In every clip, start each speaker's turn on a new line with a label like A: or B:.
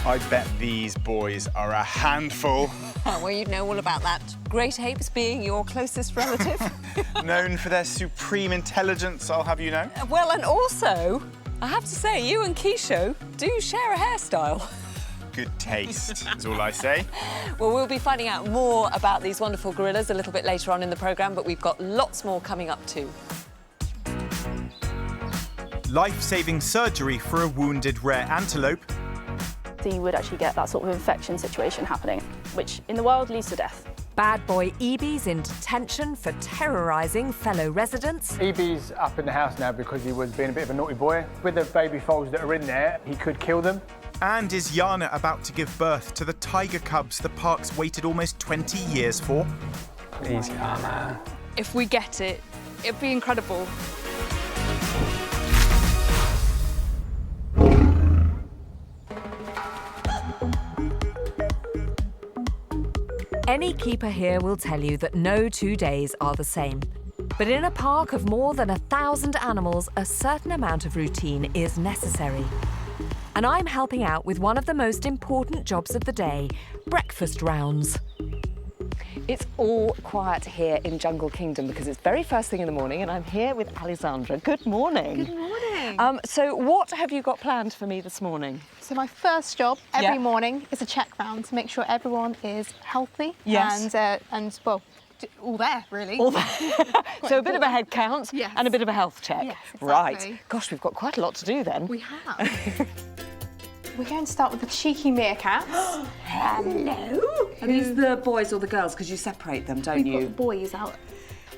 A: I bet these boys are a handful.
B: Well, you know all about that. Great apes being your closest relative.
A: Known for their supreme intelligence, I'll have you know.
B: Well, and also, I have to say, you and Keisho do share a hairstyle.
A: Good taste, is all I say.
B: Well, we'll be finding out more about these wonderful gorillas a little bit later on in the programme, but we've got lots more coming up too.
A: Life-saving surgery for a wounded rare antelope.
C: So you would actually get that sort of infection situation happening, which in the wild leads to death.
B: Bad boy Eby's in detention for terrorising fellow residents.
D: Eby's up in the house now because he was being a bit of a naughty boy. With the baby foals that are in there, he could kill them.
A: And is Yana about to give birth to the tiger cubs the park's waited almost 20 years for?
D: Please come on.
C: If we get it, it'd be incredible.
B: Any keeper here will tell you that no 2 days are the same. But in a park of more than 1,000 animals, a certain amount of routine is necessary. And I'm helping out with one of the most important jobs of the day, breakfast rounds. It's all quiet here in Jungle Kingdom because it's very first thing in the morning and I'm here with Alessandra. Good morning.
E: Good morning.
B: So what have you got planned for me this morning?
E: So my first job every
B: Yeah.
E: morning is a check round to make sure everyone is healthy.
B: Yes.
E: And well, all there, really.
B: All that. So a bit of a head count
E: Yes.
B: and a bit of a health check.
E: Yes, exactly.
B: Right. Gosh, we've got quite a lot to do then.
E: We have. We're going to start with the cheeky meerkats.
B: Hello. Are these the boys or the girls? Because you separate them, don't
E: We've got the boys out.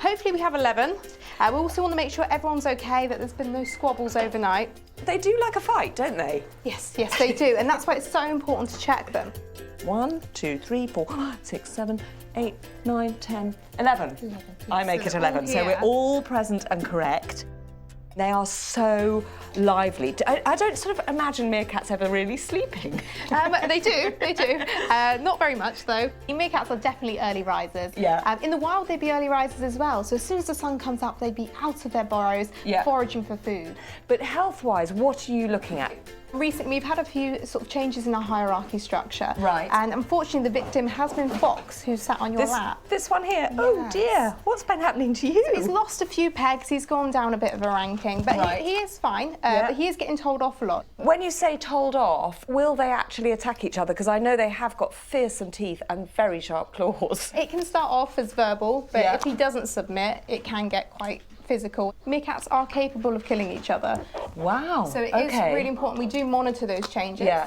E: Hopefully we have 11. We also want to make sure everyone's okay, that there's been no squabbles overnight.
B: They do like a fight, don't they?
E: Yes, they do. And that's why it's so important to check them.
B: 1, 2, 3, 4, 6, 7, 8, 9, 10, 11. I make it
E: So
B: 11,
E: all
B: so we're
E: here.
B: all present and correct. They are so lively. I don't sort of imagine meerkats ever really sleeping.
E: They do. Not very much, though. Meerkats are definitely early risers.
B: Yeah.
E: In the wild, they'd be early risers as well. So as soon as the sun comes up, they'd be out of their burrows,
B: Yeah.
E: foraging for food.
B: But health-wise, what are you looking at?
E: Recently, we've had a few sort of changes in our hierarchy structure.
B: Right.
E: And unfortunately, the victim has been Fox, who's sat on your lap.
B: This one here? Oh
E: Yes.
B: dear, what's been happening to you?
E: He's lost a few pegs. He's gone down a bit of a ranking, but
B: Right.
E: he is fine.
B: Yeah.
E: But he is getting told off a lot.
B: When you say told off, will they actually attack each other? Because I know they have got fearsome teeth and very sharp claws.
E: It can start off as verbal, but
B: Yeah.
E: if he doesn't submit, it can get quite physical. Meerkats are capable of killing each other.
B: Wow.
E: So it is really important. We do monitor those changes.
B: Yeah.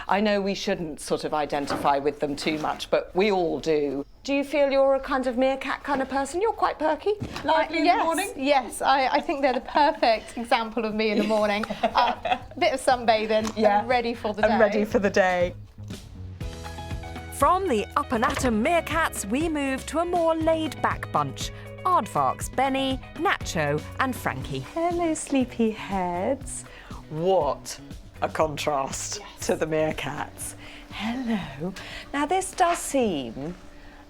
B: I know we shouldn't sort of identify with them too much, but we all do. Do you feel you're a kind of meerkat kind of person? You're quite perky, lively in the morning?
E: Yes, I think they're the perfect example of me in the morning. A bit of sunbathing, and ready for the day.
B: I'm ready for the day. From the up and atom meerkats, we move to a more laid-back bunch. Aardvarks, Benny, Nacho and Frankie. Hello, sleepy heads. What a contrast to the meerkats. Hello. Now, this does seem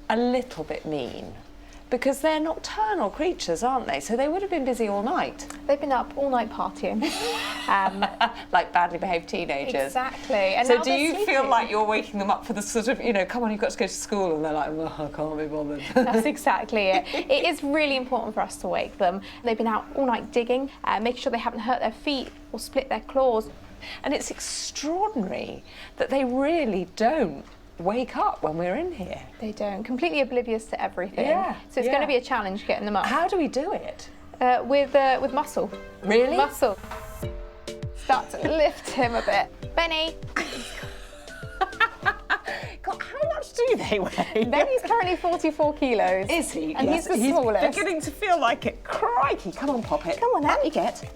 B: a little bit mean because they're nocturnal creatures, aren't they? So they would have been busy all night.
E: They've been up all night partying.
B: Like badly behaved teenagers.
E: Exactly. And
B: So
E: now
B: do
E: they're
B: you feel
E: sleeping.
B: like you're waking them up for the sort of, you know, come on, you've got to go to school, and they're like, well, I can't be bothered.
E: That's exactly it. It is really important for us to wake them. They've been out all night digging, making sure they haven't hurt their feet or split their claws.
B: And it's extraordinary that they really don't wake up when we're in here.
E: They don't. Completely oblivious to everything.
B: Yeah,
E: So it's going to be a challenge getting them up.
B: How do we do it?
E: With muscle.
B: Really?
E: Muscle. Start to lift him a bit. Benny.
B: God, how much do they weigh?
E: Benny's currently 44 kilos.
B: Is he?
E: And
B: Yes,
E: he's the smallest.
B: beginning to feel like it. Crikey, come on, Poppet.
E: Come on,
B: Let
E: then.
B: me get.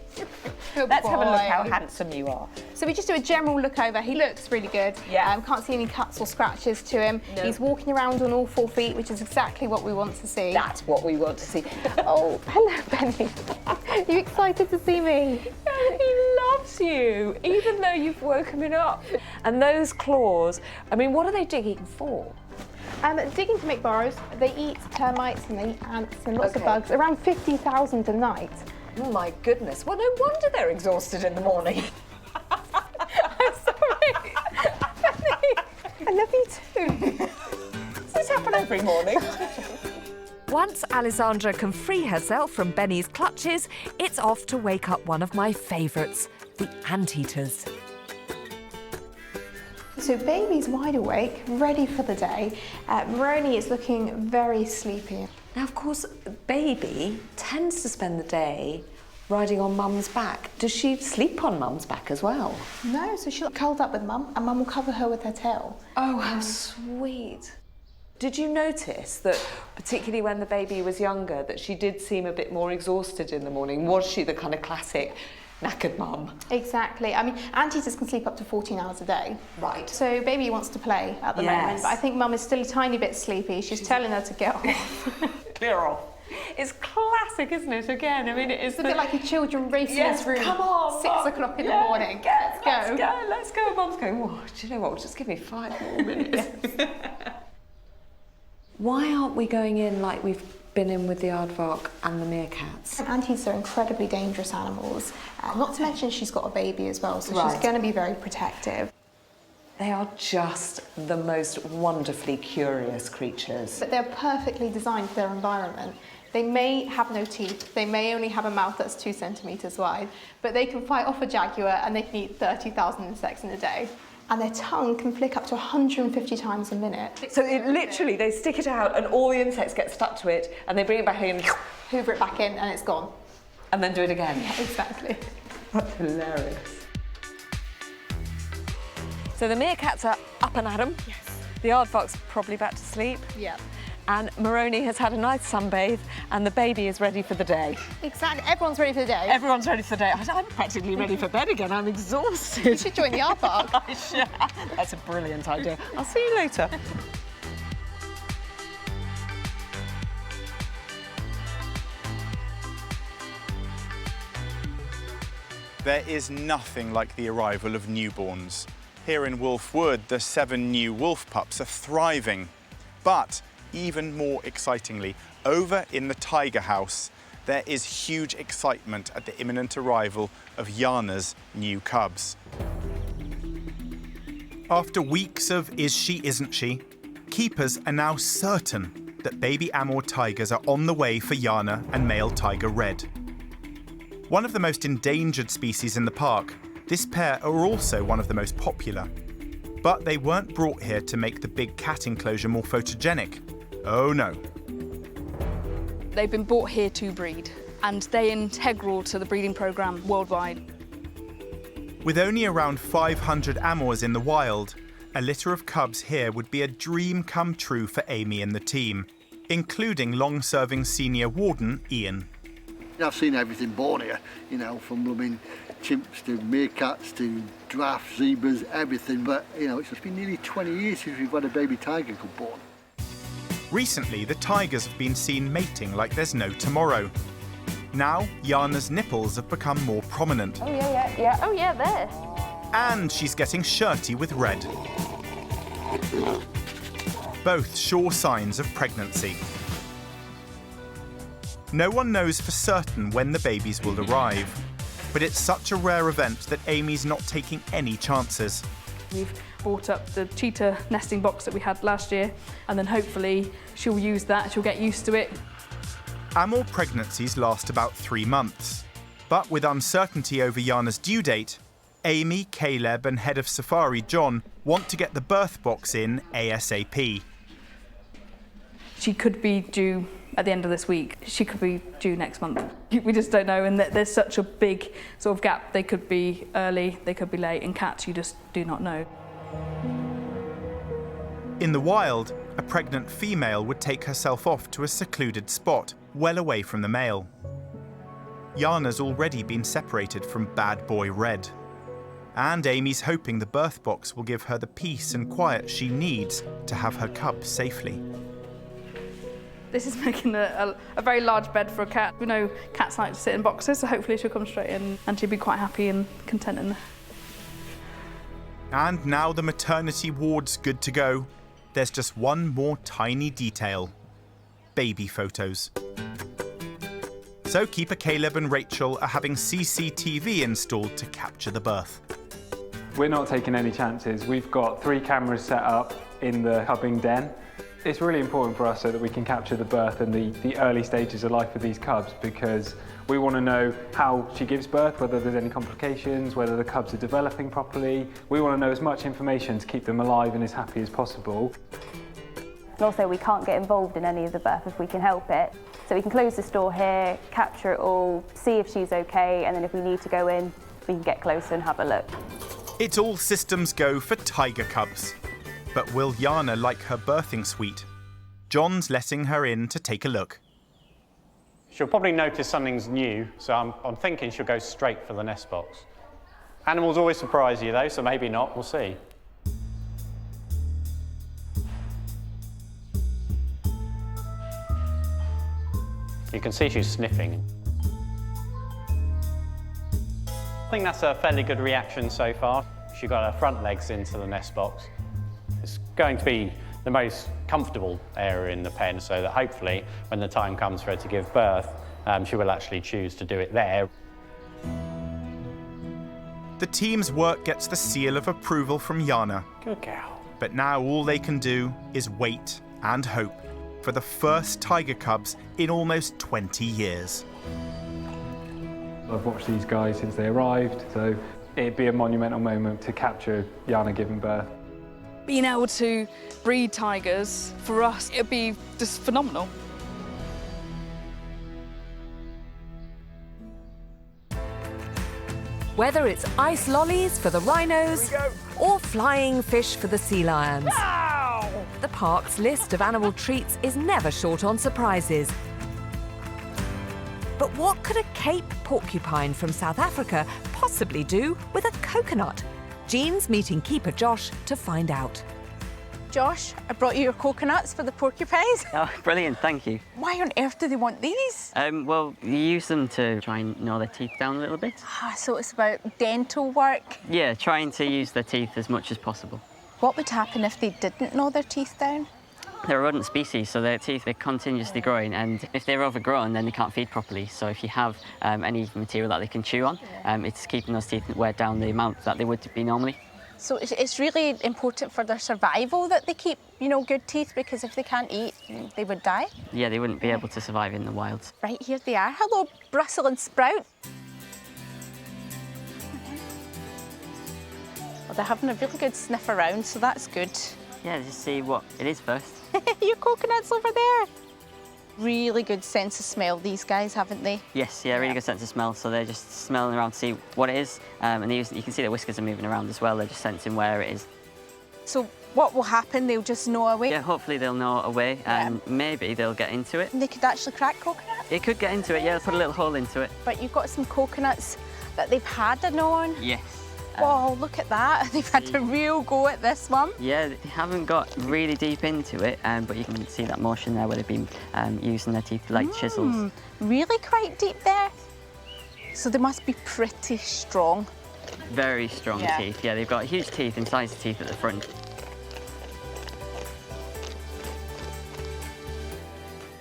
E: Good
B: Let's have a look how
E: boy.
B: handsome you are.
E: So we just do a general look over. He looks really good.
B: Yeah.
E: Can't see any cuts or scratches to him.
B: No.
E: He's walking around on all 4 feet, which is exactly what we want to see.
B: That's what we want to see.
E: Oh, hello, Benny. Are you excited to see me?
B: He loves you, even though you've woken him up. And those claws, I mean, what are they digging for?
E: Digging to make burrows. They eat termites and they eat ants and lots of
B: Okay.
E: bugs. Around 50,000 a night.
B: Oh my goodness. Well, no wonder they're exhausted in the morning.
E: I'm sorry.
B: Does this happen every morning? Once Alessandra can free herself from Benny's clutches, it's off to wake up one of my favourites, the anteaters.
E: So baby's wide awake, ready for the day. Maroni is looking very sleepy.
B: Now, of course, baby tends to spend the day riding on mum's back. Does she sleep on mum's back as well?
E: No, so she'll curled up with mum and mum will cover her with her tail.
B: Oh, how sweet. Did you notice that, particularly when the baby was younger, that she did seem a bit more exhausted in the morning? Was she the kind of classic knackered mum?
E: Exactly. I mean, anteaters can sleep up to 14 hours a day.
B: Right.
E: So baby wants to play at the moment, but I think mum is still a tiny bit sleepy. She's telling her to get off.
B: Clear off. It's classic, isn't it? Again, I mean,
E: It's a bit like your children racing this room.
B: Come on,
E: 6 o'clock in the morning.
B: Let's go. Mum's going, oh, do you know what? Just give me 5 more minutes. Why aren't we going in like we've been in with the aardvark and the meerkats?
E: Anteaters are incredibly dangerous animals. Not to mention she's got a baby as well, so
B: Right.
E: she's going to be very protective.
B: They are just the most wonderfully curious creatures.
E: But they're perfectly designed for their environment. They may have no teeth, they may only have a mouth that's 2 centimetres wide, but they can fight off a jaguar and they can eat 30,000 insects in a day. And their tongue can flick up to 150 times a minute.
B: So it literally, they stick it out and all the insects get stuck to it and they bring it back in,
E: Hoover it back in and it's gone.
B: and then do it again.
E: Exactly.
B: That's hilarious. So the meerkats are up and at 'em.
E: Yes.
B: The aardvark's probably back to sleep.
E: Yeah.
B: And Maroni has had a nice sunbathe and the baby is ready for the day.
E: Exactly. Everyone's ready for the day.
B: Everyone's ready for the day. I'm practically ready for bed again. I'm exhausted.
E: You should join the aardvark.
B: I should. That's a brilliant idea. I'll see you later.
A: There is nothing like the arrival of newborns. Here in Wolf Wood, the 7 new wolf pups are thriving. But even more excitingly, over in the Tiger House, there is huge excitement at the imminent arrival of Yana's new cubs. After weeks of is she, isn't she, keepers are now certain that baby Amur tigers are on the way for Yana and male tiger Red. One of the most endangered species in the park, this pair are also one of the most popular. But they weren't brought here to make the big cat enclosure more photogenic. Oh no.
F: They've been brought here to breed, and they're integral to the breeding programme worldwide.
A: With only around 500 Amurs in the wild, a litter of cubs here would be a dream come true for Amy and the team, including long-serving senior warden Ian.
G: I've seen everything born here, you know, from blooming chimps to meerkats to giraffes, zebras, everything. But, you know, it's been nearly 20 years since we've had a baby tiger come born.
A: Recently, the tigers have been seen mating like there's no tomorrow. Now, Yana's nipples have become more prominent.
C: Oh, yeah. Oh, yeah, there.
A: And she's getting shirty with Red. Both sure signs of pregnancy. No one knows for certain when the babies will arrive, but it's such a rare event that Amy's not taking any chances.
F: We've brought up the cheetah nesting box that we had last year, and then hopefully she'll use that, she'll get used to it.
A: Amur pregnancies last about 3 months, but with uncertainty over Yana's due date, Amy, Caleb and head of safari John want to get the birth box in ASAP.
F: She could be due at the end of this week. She could be due next month. We just don't know, and there's such a big sort of gap. They could be early, they could be late. In cats, you just do not know.
A: In the wild, a pregnant female would take herself off to a secluded spot, well away from the male. Yana's already been separated from bad boy Red. And Amy's hoping the birth box will give her the peace and quiet she needs to have her cub safely.
F: This is making a very large bed for a cat. We know cats like to sit in boxes, so hopefully she'll come straight in and she'll be quite happy and content in there.
A: And now the maternity ward's good to go. There's just one more tiny detail. Baby photos. So Keeper Caleb and Rachel are having CCTV installed to capture the birth.
H: We're not taking any chances. We've got 3 cameras set up in the cubbing den. It's really important for us so that we can capture the birth and the early stages of life of these cubs, because we want to know how she gives birth, whether there's any complications, whether the cubs are developing properly. We want to know as much information to keep them alive and as happy as possible.
I: And also, we can't get involved in any of the birth if we can help it. So we can close the store here, capture it all, see if she's okay, and then if we need to go in, we can get closer and have a look.
A: It's all systems go for tiger cubs. But will Yana like her birthing suite? John's letting her in to take a look.
J: She'll probably notice something's new, so I'm thinking she'll go straight for the nest box. Animals always surprise you though, so maybe not, we'll see. You can see she's sniffing. I think that's a fairly good reaction so far. She got her front legs into the nest box. It's going to be the most comfortable area in the pen, so that hopefully when the time comes for her to give birth, she will actually choose to do it there.
A: The team's work gets the seal of approval from Yana.
J: Good girl.
A: But now all they can do is wait and hope for the first tiger cubs in almost 20 years.
H: I've watched these guys since they arrived, so it'd be a monumental moment to capture Yana giving birth.
F: Being able to breed tigers, for us, it'd be just phenomenal.
B: Whether it's ice lollies for the rhinos or flying fish for the sea lions.
F: Ow!
B: The park's list of animal treats is never short on surprises. But what could a Cape porcupine from South Africa possibly do with a coconut? Jean's meeting keeper Josh to find out.
K: Josh, I brought you your coconuts for the porcupines.
L: Oh, brilliant, thank you.
K: Why on earth do they want these?
L: Well, you use them to try and gnaw their teeth down a little bit.
K: So it's about dental work.
L: Yeah, trying to use their teeth as much as possible.
K: What would happen if they didn't gnaw their teeth down?
L: They're a rodent species, so their teeth are continuously growing, and if they're overgrown, then they can't feed properly. So if you have any material that they can chew on, it's keeping those teeth wear down the amount that they would be normally.
K: So it's really important for their survival that they keep, good teeth, because if they can't eat, they would die.
L: Yeah, they wouldn't be able to survive in the wild.
K: Right, here they are. Hello, Brussels and Sprout. Well, they're having a really good sniff around, so that's good.
L: Yeah, just see what it is first.
K: Your coconuts over there. Really good sense of smell, these guys, haven't they?
L: Yes, yeah, really good sense of smell. So they're just smelling around to see what it is. And you can see their whiskers are moving around as well. They're just sensing where it is.
K: So what will happen? They'll just gnaw away?
L: Yeah, hopefully they'll gnaw away and maybe they'll get into it.
K: And they could actually crack coconut?
L: It could get into it, yeah, put a little hole into it.
K: But you've got some coconuts that they've had a gnaw on?
L: Yes.
K: Oh, look at that. They've had a real go at this one.
L: Yeah, they haven't got really deep into it, but you can see that motion there where they've been using their teeth like chisels.
K: Really quite deep there. So they must be pretty strong.
L: Very strong teeth, yeah. They've got huge teeth, incisor teeth at the front.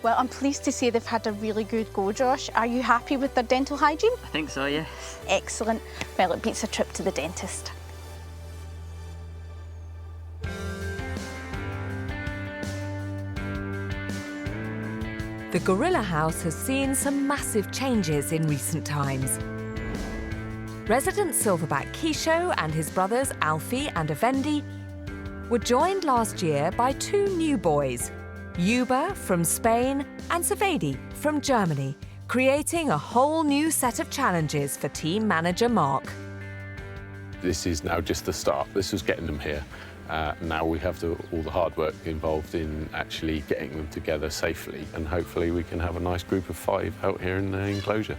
K: Well, I'm pleased to say they've had a really good go, Josh. Are you happy with their dental hygiene?
L: I think so, yes.
K: Excellent. Well, it beats a trip to the dentist.
B: The gorilla house has seen some massive changes in recent times. Resident silverback Keisho and his brothers Alfie and Avendi were joined last year by two new boys, Yuba from Spain and Savedi from Germany, creating a whole new set of challenges for team manager Mark.
M: This is now just the start. This was getting them here. Now we have all the hard work involved in actually getting them together safely, and hopefully we can have a nice group of 5 out here in the enclosure.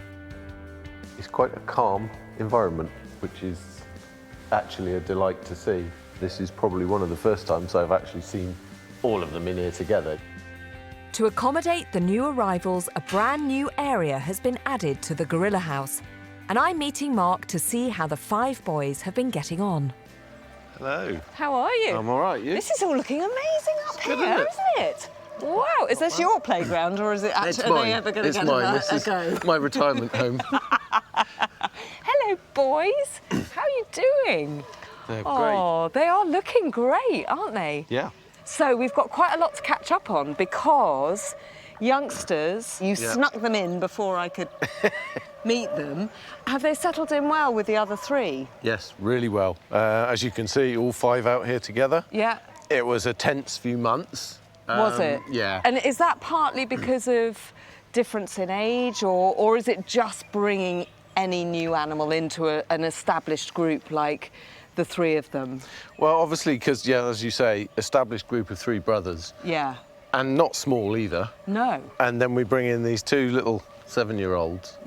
N: It's quite a calm environment, which is actually a delight to see. This is probably one of the first times I've actually seen all of them in here together.
B: To accommodate the new arrivals, a brand new area has been added to the gorilla house. And I'm meeting Mark to see how the 5 boys have been getting on.
O: Hello.
P: How are you?
O: I'm all right, you?
P: This is all looking amazing up
O: Good,
P: here,
O: isn't
P: isn't it? Wow, is this your playground or is it actually, are they ever going to get
N: This
P: a go?
N: is my retirement home.
P: Hello, boys. How are you doing?
N: They're great.
P: Oh, they are looking great, aren't they?
N: Yeah.
P: So we've got quite a lot to catch up on because youngsters, you snuck them in before I could meet them. Have they settled in well with the other 3?
N: Yes, really well. As you can see, all 5 out here together.
P: Yeah.
N: It was a tense few months.
P: Was it?
N: Yeah.
P: And is that partly because of difference in age, or is it just bringing any new animal into an established group like the 3 of them?
N: Well, obviously, because, as you say, established group of 3 brothers.
P: Yeah.
N: And not small either.
P: No.
N: And then we bring in these 2 little 7-year-olds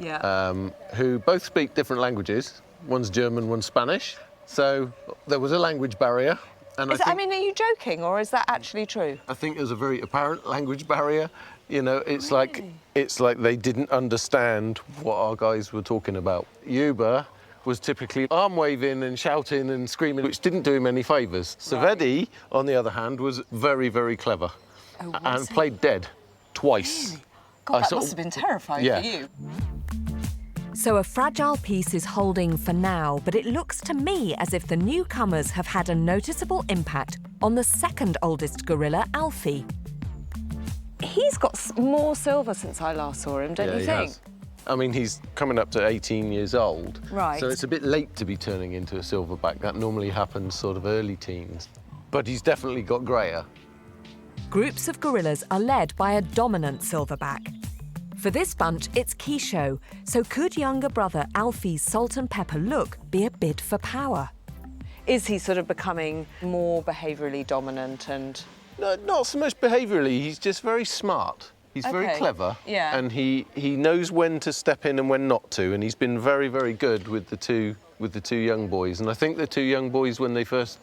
N: who both speak different languages. One's German, one's Spanish. So there was a language barrier. And
P: I mean, are you joking, or is that actually true?
N: I think there's a very apparent language barrier. You know, it's like they didn't understand what our guys were talking about. Yuba was typically arm waving and shouting and screaming, which didn't do him any favours. Savedi, on the other hand, was very, very clever and played dead twice.
P: Really? God, that must have been terrifying for you.
B: So a fragile piece is holding for now, but it looks to me as if the newcomers have had a noticeable impact on the second oldest gorilla, Alfie.
P: He's got more silver since I last saw him, don't you think?
N: Has. I mean, he's coming up to 18 years old.
P: Right.
N: So it's a bit late to be turning into a silverback. That normally happens sort of early teens. But he's definitely got greyer.
B: Groups of gorillas are led by a dominant silverback. For this bunch, it's Keisho, so could younger brother Alfie's salt and pepper look be a bid for power?
P: Is he sort of becoming more behaviourally dominant and...?
N: No, not so much behaviourally, he's just very smart. He's very clever, and he knows when to step in and when not to, and he's been very, very good with the two young boys. And I think the 2 young boys, when they first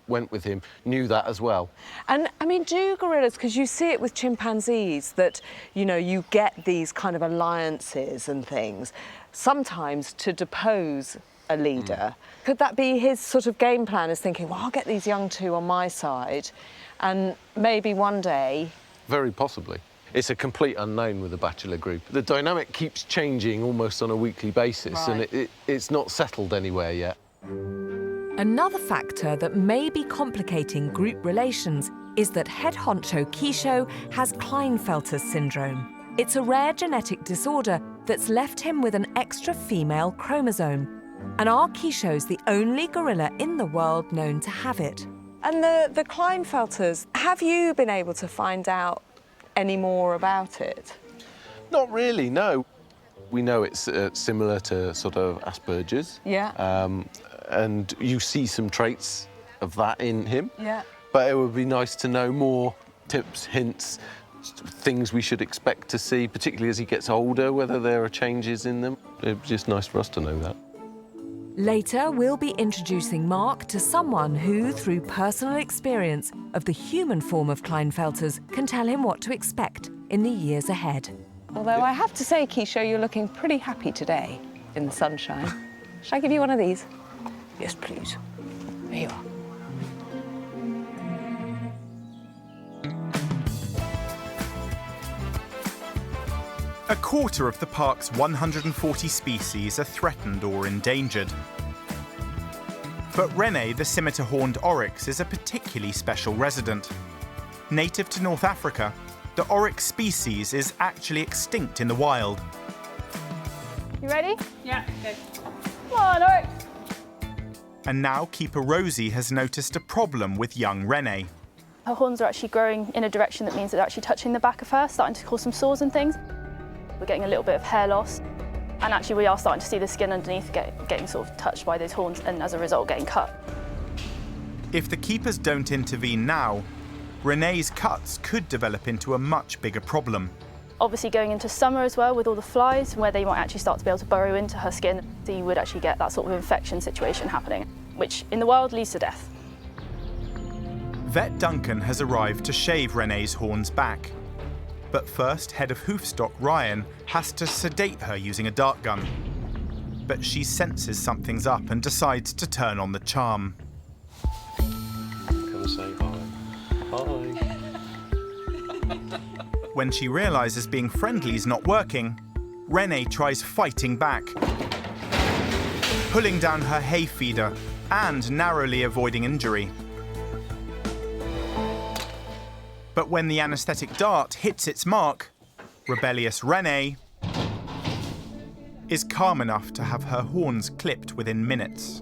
N: went with him, knew that as well.
P: And, I mean, do gorillas, because you see it with chimpanzees, that, you know, you get these kind of alliances and things, sometimes to depose a leader. Could that be his sort of game plan, is thinking, well, I'll get these young 2 on my side, and maybe one day...
N: Very possibly. It's a complete unknown with the Bachelor group. The dynamic keeps changing almost on a weekly basis, and it's not settled anywhere yet.
B: Another factor that may be complicating group relations is that head honcho Keisho has Klinefelter's syndrome. It's a rare genetic disorder that's left him with an extra female chromosome. And our Keisho's the only gorilla in the world known to have it.
P: And the Klinefelters, have you been able to find out any more about it?
N: Not really, no. We know it's similar to sort of Asperger's.
P: Yeah.
N: And you see some traits of that in him.
P: Yeah.
N: But it would be nice to know more tips, hints, things we should expect to see, particularly as he gets older, whether there are changes in them. It's just nice for us to know that.
B: Later, we'll be introducing Mark to someone who, through personal experience of the human form of Klinefelter's, can tell him what to expect in the years ahead.
P: Although I have to say, Keisho, you're looking pretty happy today in the sunshine. Shall I give you one of these? Yes, please. There you are.
A: A quarter of the park's 140 species are threatened or endangered. But Rene, the scimitar-horned Oryx, is a particularly special resident. Native to North Africa, the Oryx species is actually extinct in the wild.
E: You ready?
F: Yeah, go.
E: Come on, Oryx.
A: And now Keeper Rosie has noticed a problem with young Rene.
C: Her horns are actually growing in a direction that means they're actually touching the back of her, starting to cause some sores and things. We're getting a little bit of hair loss. And actually we are starting to see the skin underneath getting sort of touched by those horns and as a result getting cut.
A: If the keepers don't intervene now, Rene's cuts could develop into a much bigger problem.
C: Obviously going into summer as well with all the flies, where they might actually start to be able to burrow into her skin, so you would actually get that sort of infection situation happening, which in the wild leads to death.
A: Vet Duncan has arrived to shave Rene's horns back. But first, head of Hoofstock Ryan has to sedate her using a dart gun. But she senses something's up and decides to turn on the charm.
M: Come say hi. Hi.
A: When she realises being friendly is not working, Rene tries fighting back, pulling down her hay feeder and narrowly avoiding injury. But when the anaesthetic dart hits its mark, rebellious Renee is calm enough to have her horns clipped within minutes.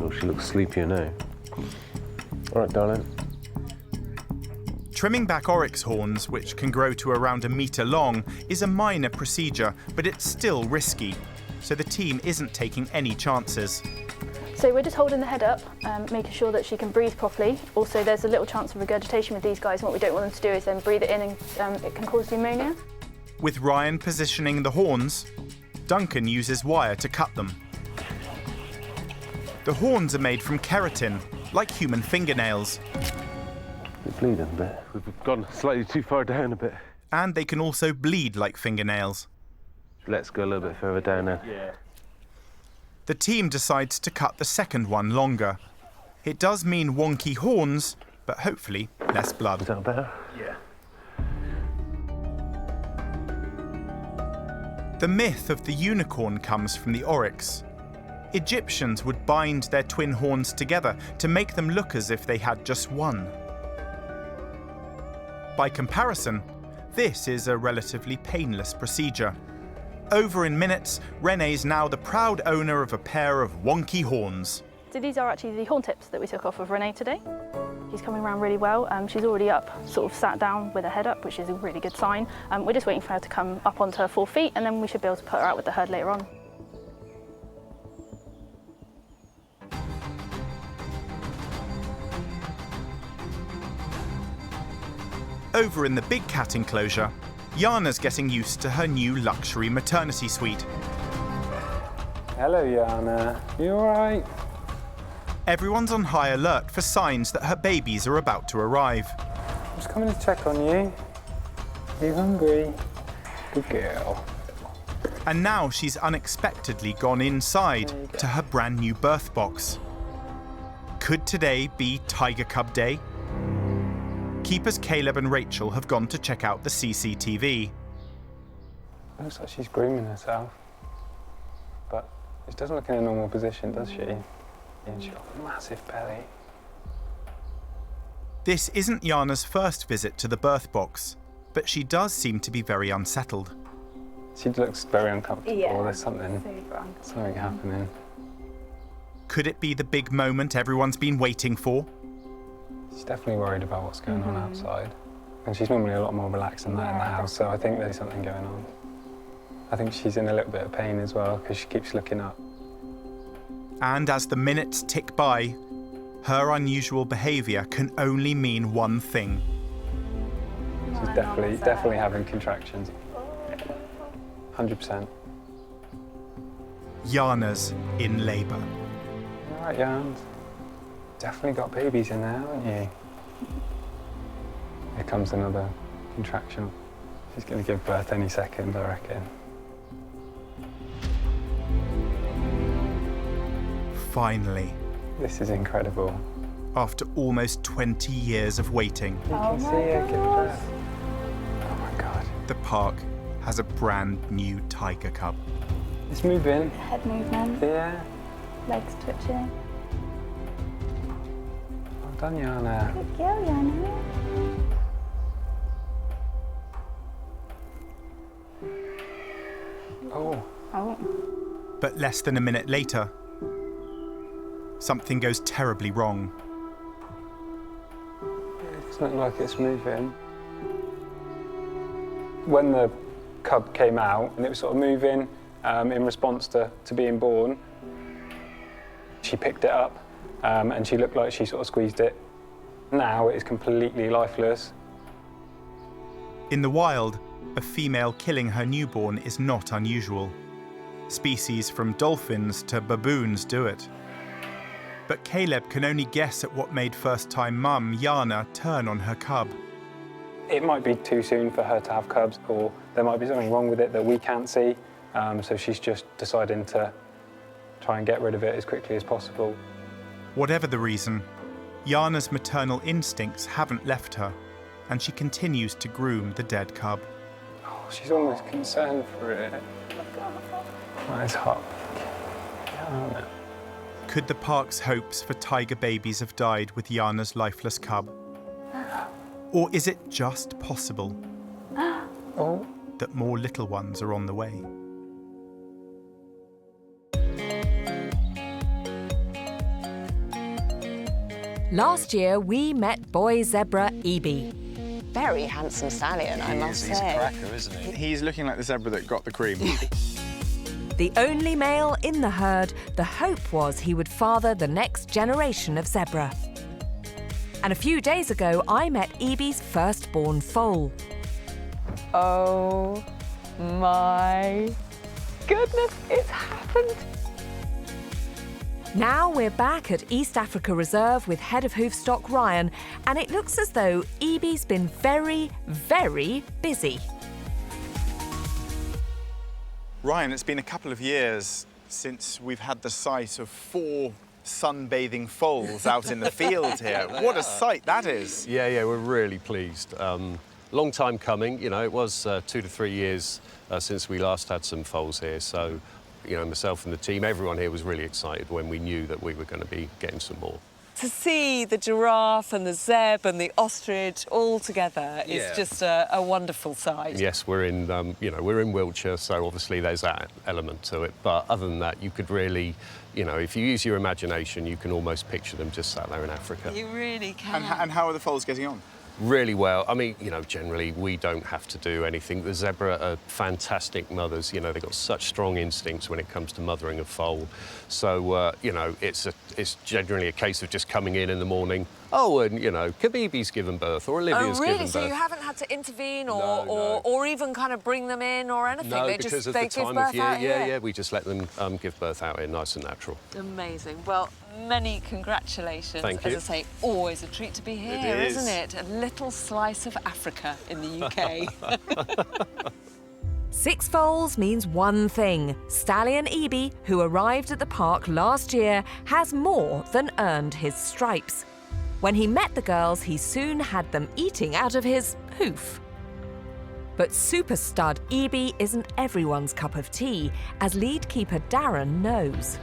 N: Oh, she looks sleepier now. All right, darling.
A: Trimming back Oryx horns, which can grow to around 1 metre long, is a minor procedure, but it's still risky, so the team isn't taking any chances.
C: So we're just holding the head up, making sure that she can breathe properly. Also, there's a little chance of regurgitation with these guys, and what we don't want them to do is then breathe it in and it can cause pneumonia.
A: With Ryan positioning the horns, Duncan uses wire to cut them. The horns are made from keratin, like human fingernails.
N: It's bleeding a bit. We've gone slightly too far down a bit.
A: And they can also bleed like fingernails.
N: Let's go a little bit further down now.
H: Yeah.
A: The team decides to cut the second one longer. It does mean wonky horns, but hopefully less blood.
N: Is that better?
H: Yeah.
A: The myth of the unicorn comes from the Oryx. Egyptians would bind their twin horns together to make them look as if they had just one. By comparison, this is a relatively painless procedure. Over in minutes, Renee's now the proud owner of a pair of wonky horns.
C: So these are actually the horn tips that we took off of Renee today. She's coming around really well. She's already up, sort of sat down with her head up, which is a really good sign. We're just waiting for her to come up onto her 4 feet, and then we should be able to put her out with the herd later on.
A: Over in the big cat enclosure, Jana's getting used to her new luxury maternity suite.
H: Hello, Jana. You all right?
A: Everyone's on high alert for signs that her babies are about to arrive.
H: I'm just coming to check on you. Are you hungry? Good girl.
A: And now she's unexpectedly gone inside to her brand new birth box. Could today be Tiger Cub Day? Keepers Caleb and Rachel have gone to check out the CCTV.
H: Looks like she's grooming herself. But she doesn't look in a normal position, does she? And she's got a massive belly.
A: This isn't Jana's first visit to the birth box, but she does seem to be very unsettled.
H: She looks very uncomfortable.
I: Yeah,
H: There's something happening.
A: Could it be the big moment everyone's been waiting for?
H: She's definitely worried about what's going on outside. And she's normally a lot more relaxed than that in the house, so I think there's something going on. I think she's in a little bit of pain as well, because she keeps looking up.
A: And as the minutes tick by, her unusual behaviour can only mean one thing.
H: She's definitely having contractions. 100%.
A: Jana's in labour.
H: All right, Jan. Definitely got babies in there, haven't you? Here comes another contraction. She's going to give birth any second, I reckon.
A: Finally.
H: This is incredible.
A: After almost 20 years of waiting.
H: You can see her give birth. Oh my God.
A: The park has a brand new tiger cub.
H: It's moving.
I: Head movement.
H: Yeah.
I: Legs twitching.
H: Well done, Jana.
I: Good girl, Jana.
H: Oh.
A: But less than a minute later, something goes terribly wrong.
H: It doesn't look like it's moving. When the cub came out and it was sort of moving in response to being born, she picked it up and she looked like she sort of squeezed it. Now it is completely lifeless.
A: In the wild, a female killing her newborn is not unusual. Species from dolphins to baboons do it. But Caleb can only guess at what made first-time mum Jana turn on her cub.
H: It might be too soon for her to have cubs, or there might be something wrong with it that we can't see, so she's just deciding to try and get rid of it as quickly as possible.
A: Whatever the reason, Jana's maternal instincts haven't left her, and she continues to groom the dead cub.
H: Oh, she's almost concerned for it. Oh, it's hot.
A: Could the park's hopes for tiger babies have died with Jana's lifeless cub? Or is it just possible that more little ones are on the way?
B: Last year, we met boy zebra Ebi.
P: Very handsome stallion, I must say.
O: He's a cracker, isn't he? He's looking like the zebra that got the cream.
B: The only male in the herd, the hope was he would father the next generation of zebra. And a few days ago, I met Ebi's firstborn foal.
P: Oh my goodness, it's happened.
B: Now we're back at East Africa Reserve with head of hoofstock Ryan, and it looks as though Ebi's been very, very busy.
O: Ryan, it's been a couple of years since we've had the sight of 4 sunbathing foals out in the field here. What a sight that is.
N: Yeah, we're really pleased. Long time coming, you know, it was 2 to 3 years since we last had some foals here, so you know, myself and the team, everyone here was really excited when we knew that we were going to be getting some more.
P: To see the giraffe and the zeb and the ostrich all together is just a wonderful sight.
N: Yes, we're in, you know, we're in Wiltshire, so obviously there's that element to it. But other than that, you could really, you know, if you use your imagination, you can almost picture them just sat there in Africa.
P: You really can.
O: And how are the foals getting on?
N: Really well. I mean, you know, generally we don't have to do anything. The zebra are fantastic mothers. You know, they've got such strong instincts when it comes to mothering a foal. So, you know, it's generally a case of just coming in the morning. Oh, and, you know, Kabibi's given birth or Olivia's given birth.
P: So you haven't had to intervene or even kind of bring them in or anything?
N: No,
P: they
N: because
P: just,
N: of
P: they
N: the time
P: give birth
N: of year.
P: out here?
N: Yeah, we just let them give birth out here, nice and natural.
P: Amazing. Well, many congratulations.
N: Thank you.
P: As I say, always a treat to be here, isn't it? A little slice of Africa in the UK.
B: 6 foals means one thing. Stallion Ebi, who arrived at the park last year, has more than earned his stripes. When he met the girls, he soon had them eating out of his hoof. But super stud Ebi isn't everyone's cup of tea, as lead keeper Darren knows.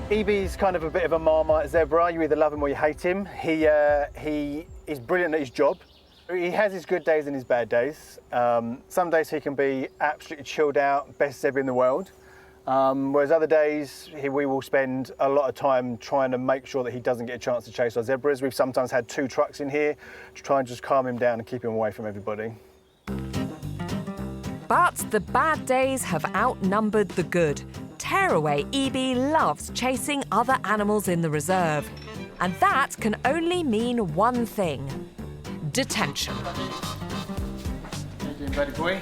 D: Ebi's kind of a bit of a Marmite zebra. You either love him or you hate him. He is brilliant at his job. He has his good days and his bad days. Some days he can be absolutely chilled out, best zebra in the world. Whereas other days we will spend a lot of time trying to make sure that he doesn't get a chance to chase our zebras. We've sometimes had 2 trucks in here to try and just calm him down and keep him away from everybody.
B: But the bad days have outnumbered the good. Tearaway Ebi loves chasing other animals in the reserve. And that can only mean one thing: detention.
D: How you doing, buddy boy?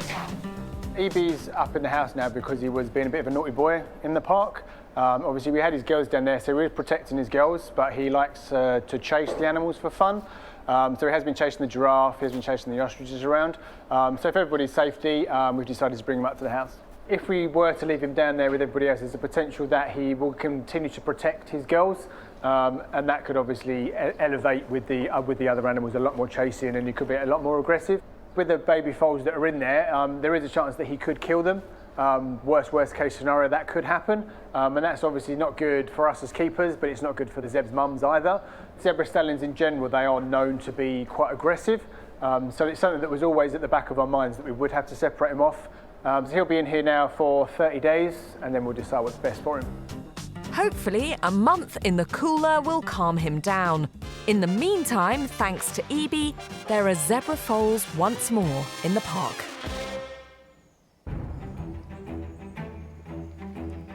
D: Ebi's up in the house now because he was being a bit of a naughty boy in the park. Obviously, we had his girls down there, so we're protecting his girls, but he likes to chase the animals for fun. So he has been chasing the giraffe, he has been chasing the ostriches around. So for everybody's safety, we've decided to bring him up to the house. If we were to leave him down there with everybody else, there's a potential that he will continue to protect his girls, and that could obviously elevate with the other animals, a lot more chasing, and he could be a lot more aggressive. With the baby foals that are in there, there is a chance that he could kill them. Worst case scenario, that could happen, and that's obviously not good for us as keepers, but it's not good for the zeb's mums either. Zebra stallions in general, they are known to be quite aggressive, so it's something that was always at the back of our minds that we would have to separate him off. So he'll be in here now for 30 days, and then we'll decide what's best for him.
B: Hopefully, a month in the cooler will calm him down. In the meantime, thanks to Ebi, there are zebra foals once more in the park.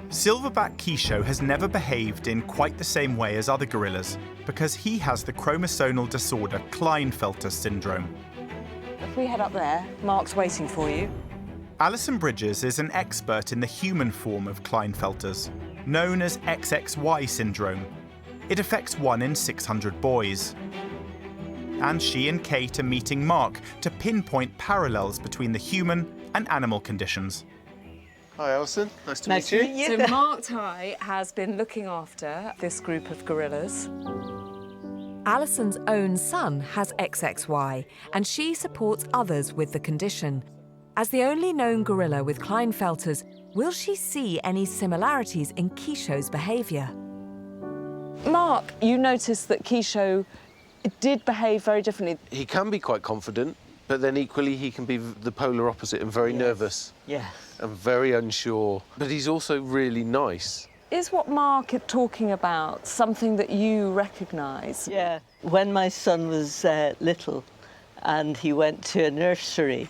A: Silverback Keisho has never behaved in quite the same way as other gorillas because he has the chromosomal disorder Klinefelter syndrome.
P: If we head up there, Mark's waiting for you.
A: Alison Bridges is an expert in the human form of Klinefelter's, known as XXY syndrome. It affects 1 in 600 boys. And she and Kate are meeting Mark to pinpoint parallels between the human and animal conditions.
O: Hi, Alison. Nice to meet you.
P: So Mark Tai has been looking after this group of gorillas.
B: Alison's own son has XXY, and she supports others with the condition. As the only known gorilla with Klinefelter's, Will she see any similarities in Keisho's behaviour?
P: Mark, you noticed that Keisho did behave very differently.
N: He can be quite confident, but then equally he can be the polar opposite and very nervous.
P: Yes.
N: And very unsure. But he's also really nice.
P: Is what Mark is talking about something that you recognise?
Q: Yeah. When my son was little and he went to a nursery,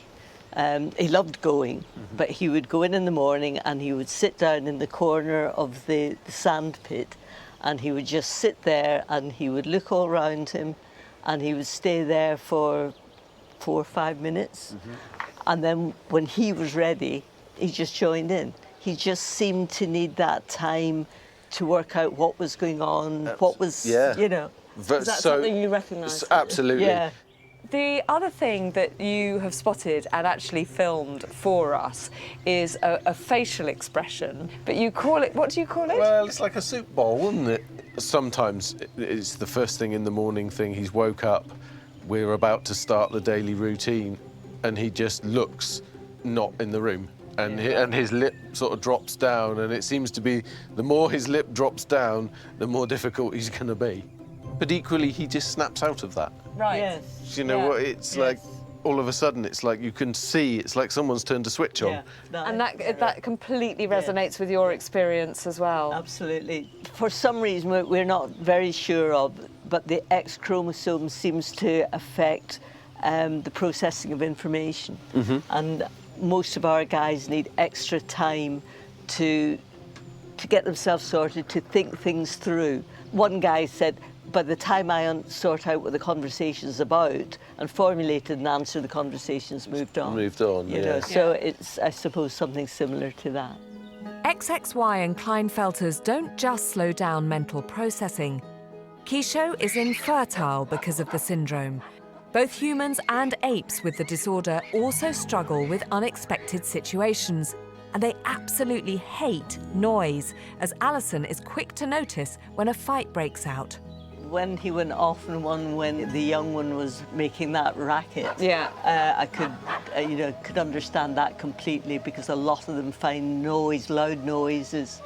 Q: he loved going, but he would go in the morning and he would sit down in the corner of the sand pit and he would just sit there and he would look all around him and he would stay there for 4 or 5 minutes. And then when he was ready, he just joined in. He just seemed to need that time to work out what was going on, what was, you know. Is that something you recognise?
N: Absolutely.
P: Yeah. The other thing that you have spotted and actually filmed for us is a facial expression, but you call it, what do you call it?
N: Well, it's like a soup bowl, isn't it? Sometimes it's the first thing in the morning thing. He's woke up, we're about to start the daily routine, and he just looks not in the room. And, and his lip sort of drops down, and it seems to be the more his lip drops down, the more difficult he's going to be. But equally, he just snaps out of that.
P: Right. Yes.
N: You know what? It's like all of a sudden, it's like you can see. It's like someone's turned a switch on.
P: And that completely resonates with your experience as well.
Q: Absolutely. For some reason we're not very sure of, but the X chromosome seems to affect the processing of information, and most of our guys need extra time to get themselves sorted, to think things through. One guy said, by the time I sort out what the conversation's about and formulated an answer, the conversation's moved on.
N: Moved on,
Q: you know, so it's, I suppose, something similar to that.
B: XXY and Klinefelters don't just slow down mental processing. Keisho is infertile because of the syndrome. Both humans and apes with the disorder also struggle with unexpected situations, and they absolutely hate noise, as Alison is quick to notice when a fight breaks out.
Q: When he went off and when the young one was making that racket, I could, could understand that completely, because a lot of them find noise, loud noises,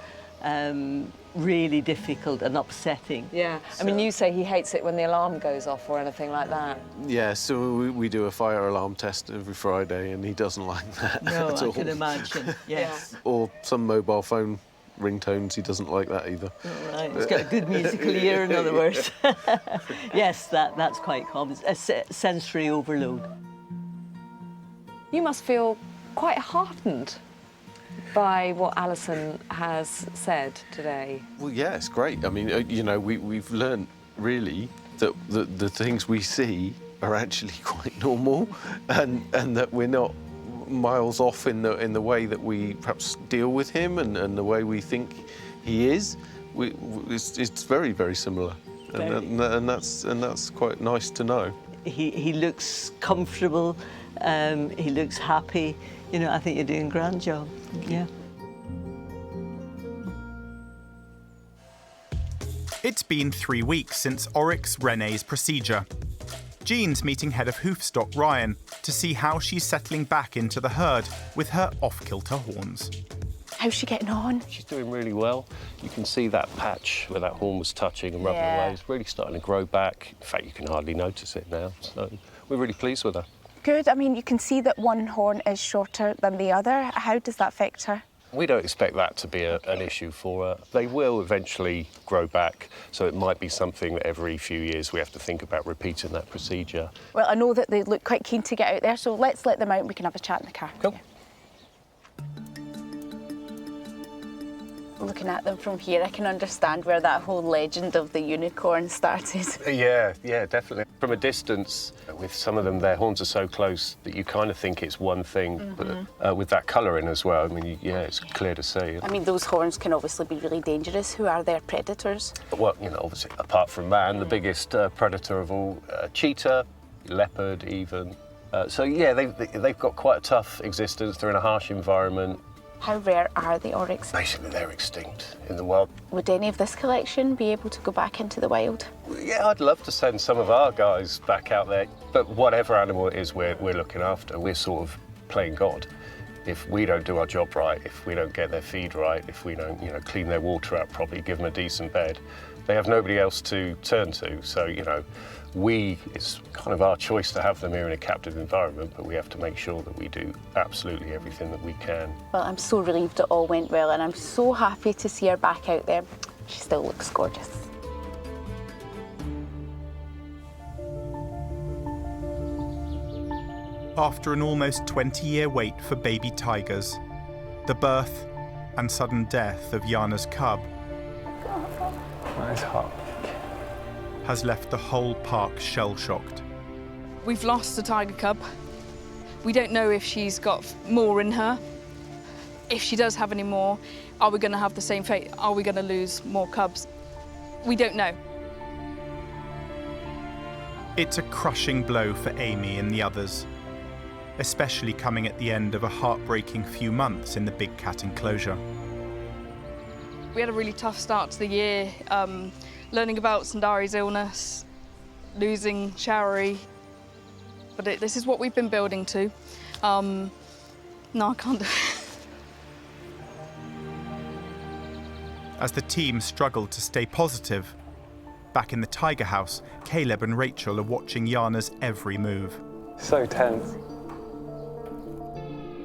Q: really difficult and upsetting.
P: Yeah, I mean, you say he hates it when the alarm goes off or anything like that.
N: Yeah, so we do a fire alarm test every Friday, and he doesn't like that at all.
Q: I can imagine, yes.
N: Or some mobile phone ringtones, he doesn't like that either.
Q: Right, he's got a good musical ear, in other words. Yes, that's quite common. A sensory overload.
P: You must feel quite heartened by what Alison has said today.
N: Well, yeah, it's great. I mean, you know, we've learned really that the things we see are actually quite normal, and that we're not miles off in the way that we perhaps deal with him and the way we think he is. It's very, very similar, and that's quite nice to know.
Q: He looks comfortable. He looks happy. You know, I think you're doing a grand job. Yeah.
A: It's been 3 weeks since Oryx Renee's procedure. Jean's meeting head of Hoofstock Ryan to see how she's settling back into the herd with her off-kilter horns.
K: How's she getting on?
R: She's doing really well. You can see that patch where that horn was touching and rubbing away. It's really starting to grow back. In fact, you can hardly notice it now. So we're really pleased with her.
K: Good. I mean, you can see that one horn is shorter than the other. How does that affect her?
R: We don't expect that to be an issue for her. They will eventually grow back, so it might be something that every few years we have to think about repeating that procedure.
K: Well, I know that they look quite keen to get out there, so let's let them out and we can have a chat in the car.
R: Cool.
K: Yeah. Looking at them from here, I can understand where that whole legend of the unicorn started.
R: Yeah, definitely. From a distance, with some of them, their horns are so close that you kind of think it's one thing, but with that colouring as well, I mean, it's clear to see.
K: I mean, those horns can obviously be really dangerous. Who are their predators?
R: Well, you know, obviously, apart from man, the biggest predator of all, cheetah, leopard even. So, yeah, they've got quite a tough existence. They're in a harsh environment.
K: How rare are the oryx?
R: Basically, they're extinct in the wild.
K: Would any of this collection be able to go back into the wild?
R: Yeah, I'd love to send some of our guys back out there, but whatever animal it is we're looking after, we're sort of playing God. if we don't do our job right, if we don't get their feed right, if we don't, clean their water out properly, give them a decent bed, they have nobody else to turn to. So, it's kind of our choice to have them here in a captive environment, but we have to make sure that we do absolutely everything that we can.
K: Well, I'm so relieved it all went well, and I'm so happy to see her back out there. She still looks gorgeous.
A: After an almost 20-year wait for baby tigers, the birth and sudden death of Jana's cub
H: Nice hot.
A: has left the whole park shell-shocked.
F: We've lost a tiger cub. We don't know if she's got more in her. If she does have any more, are we going to have the same fate? Are we going to lose more cubs? We don't know.
A: It's a crushing blow for Amy and the others, especially coming at the end of a heartbreaking few months in the big cat enclosure.
F: We had a really tough start to the year, learning about Sundari's illness, losing Showery, but this is what we've been building to. No, I can't do it.
A: As the team struggled to stay positive, back in the tiger house, Caleb and Rachel are watching Jana's every move.
H: So tense.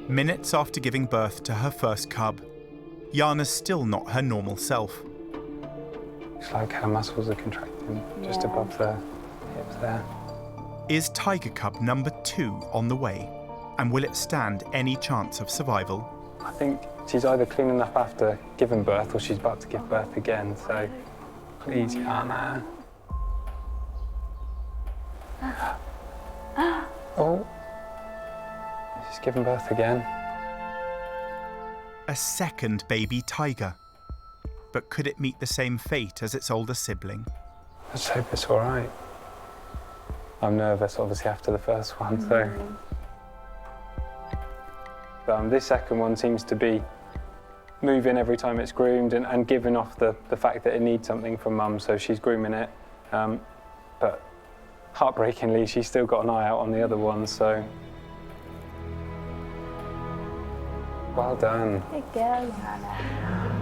A: Minutes after giving birth to her first cub, Jana's still not her normal self.
H: It's like her muscles are contracting just above the hips there.
A: Is tiger cub number 2 on the way? And will it stand any chance of survival?
H: I think she's either clean enough after giving birth or she's about to give birth again, so please, Jana. Oh, she's giving birth again.
A: A second baby tiger. But could it meet the same fate as its older sibling?
H: Let's hope it's all right. I'm nervous, obviously, after the first one, so... this second one seems to be moving every time it's groomed and giving off the fact that it needs something from mum, so she's grooming it. But heartbreakingly, she's still got an eye out on the other one, so... Well done.
I: Good girl, Jana.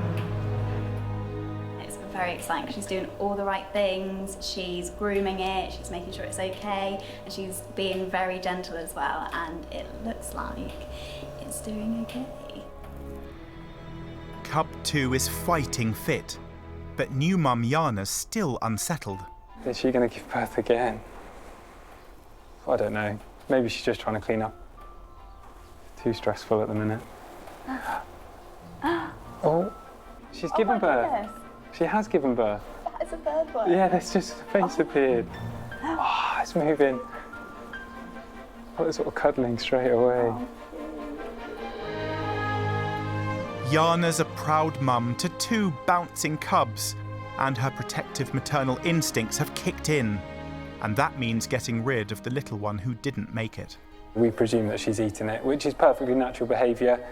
S: It's very exciting. She's doing all the right things. She's grooming it. She's making sure it's okay, and she's being very gentle as well. And it looks like it's doing okay.
A: Cub 2 is fighting fit, but new mum Jana's still unsettled.
H: Is she going to give birth again? I don't know. Maybe she's just trying to clean up. Too stressful at the minute. Oh, she's given birth.
I: Goodness.
H: She has given birth.
I: That's a bird one.
H: Yeah, there's just a face appeared. Oh, it's moving. Oh, it's sort of cuddling straight away.
A: Jana's a proud mum to 2 bouncing cubs, and her protective maternal instincts have kicked in. And that means getting rid of the little one who didn't make it.
H: We presume that she's eaten it, which is perfectly natural behaviour.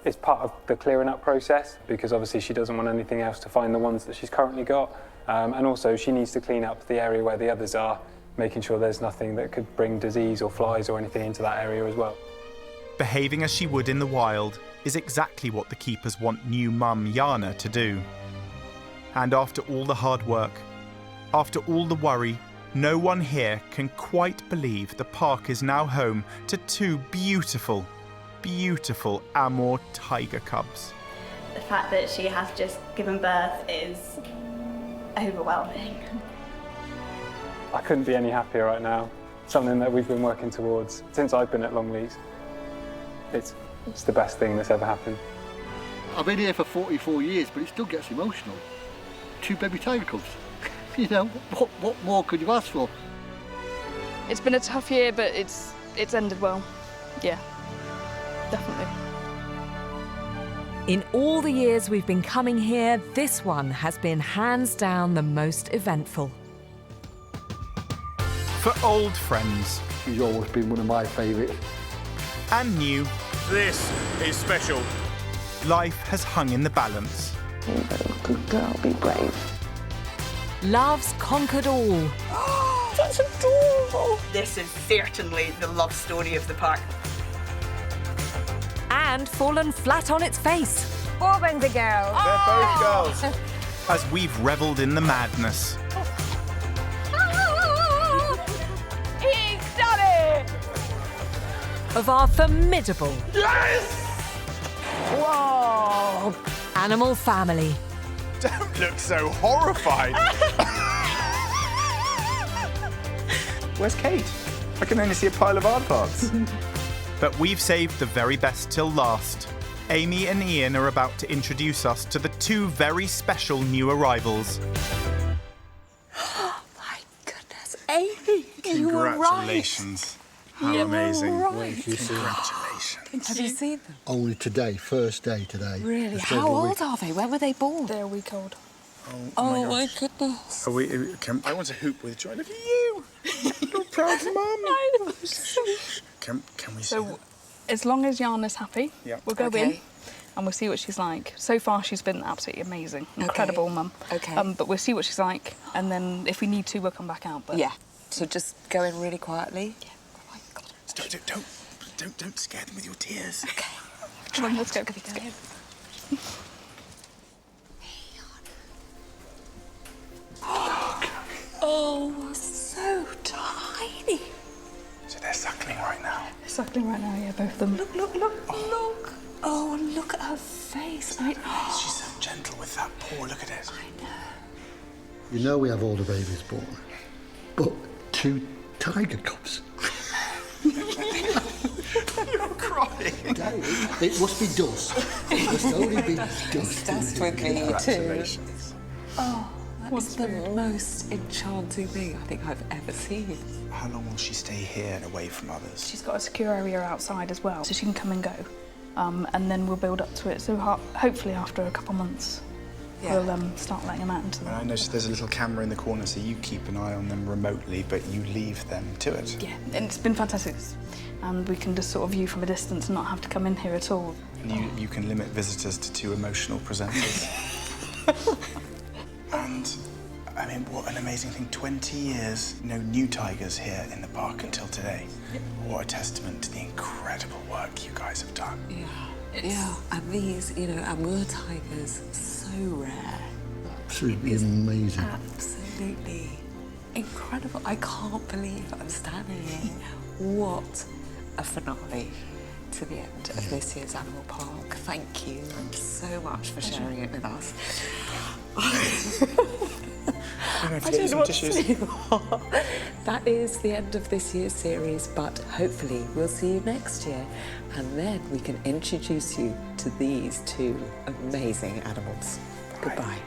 H: It's part of the clearing up process, because obviously she doesn't want anything else to find the ones that she's currently got. And also she needs to clean up the area where the others are, making sure there's nothing that could bring disease or flies or anything into that area as well.
A: Behaving as she would in the wild is exactly what the keepers want new mum Jana to do. And after all the hard work, after all the worry, no one here can quite believe the park is now home to 2 beautiful, beautiful Amur tiger cubs.
S: The fact that she has just given birth is overwhelming.
H: I couldn't be any happier right now. Something that we've been working towards since I've been at Longleat. It's the best thing that's ever happened.
G: I've been here for 44 years, but it still gets emotional. 2 baby tiger cubs. You know, what more could you ask for?
F: It's been a tough year, but it's ended well. Yeah, definitely.
B: In all the years we've been coming here, this one has been hands down the most eventful.
A: For old friends.
T: She's always been one of my favourites.
A: And new.
O: This is special.
A: Life has hung in the balance.
I: Good girl, be brave.
B: Love's conquered all.
U: That's adorable. This is certainly the love story of the park.
B: and fallen flat on its face.
I: Bourbon's a girl.
O: They're both girls.
A: As we've revelled in the madness.
B: He's done it! Of our formidable...
O: Yes!
B: Whoa! Animal family.
O: Don't look so horrified. Where's Kate? I can only see a pile of aardvarks.
A: But we've saved the very best till last. Amy and Ian are about to introduce us to the two very special new arrivals.
P: My goodness, Amy, you were right.
O: Congratulations. How amazing.
P: Right.
O: Congratulations.
P: Have you seen them?
G: Only today, first day today.
P: Really?
G: Just
P: How
G: over a
P: old
G: week.
P: are they? When were they born?
F: They're a week old.
P: Oh my goodness.
O: I want to hoop with joy. Look at you. You're proud mum. Can we see
F: So, as long as Yana's happy,
O: Yeah.
F: we'll go
P: Okay.
F: in and we'll see what she's like. So far, she's been absolutely amazing. Incredible, Mum.
P: Okay.
F: But we'll see what she's like, and then if we need to, we'll come back out. But
P: Yeah. So just go in really quietly. Yeah.
F: Oh my God.
O: Don't scare them with your tears.
P: Okay.
F: Come on, let's go. Let's go.
P: Oh, so tiny.
O: So they're suckling right now.
F: They're suckling right now, yeah, both of them.
P: Look, look, look, look. Oh, look at her face.
O: She's so gentle with that paw. Look at it.
G: You know we have all the babies born, but 2 tiger cubs.
O: You're crying.
G: It must be dust. It must only be dust.
P: Dust with me too.
O: Congratulations.
P: Oh, that's the most enchanting thing I think I've ever seen.
O: How long will she stay here and away from others?
F: She's got a secure area outside as well, so she can come and go. And then we'll build up to it. So hopefully after a couple of months, we'll start letting them out into the
O: And I noticed there's a little camera in the corner, so you keep an eye on them remotely, but you leave them to it.
F: Yeah, and it's been fantastic. And we can just sort of view from a distance and not have to come in here at all.
O: And you can limit visitors to 2 emotional presenters. And, I mean, what an amazing thing. 20 years, no new tigers here in the park until today. What a testament to the incredible work you guys have done.
P: Yeah, and these, Amur tigers, so rare.
G: Absolutely amazing.
P: Absolutely incredible. I can't believe I'm standing here. What a finale to the end of this year's Animal Park. Thank you so much for sharing it with us. I don't know what to say. That is the end of this year's series, but hopefully we'll see you next year, and then we can introduce you to these 2 amazing animals. Goodbye.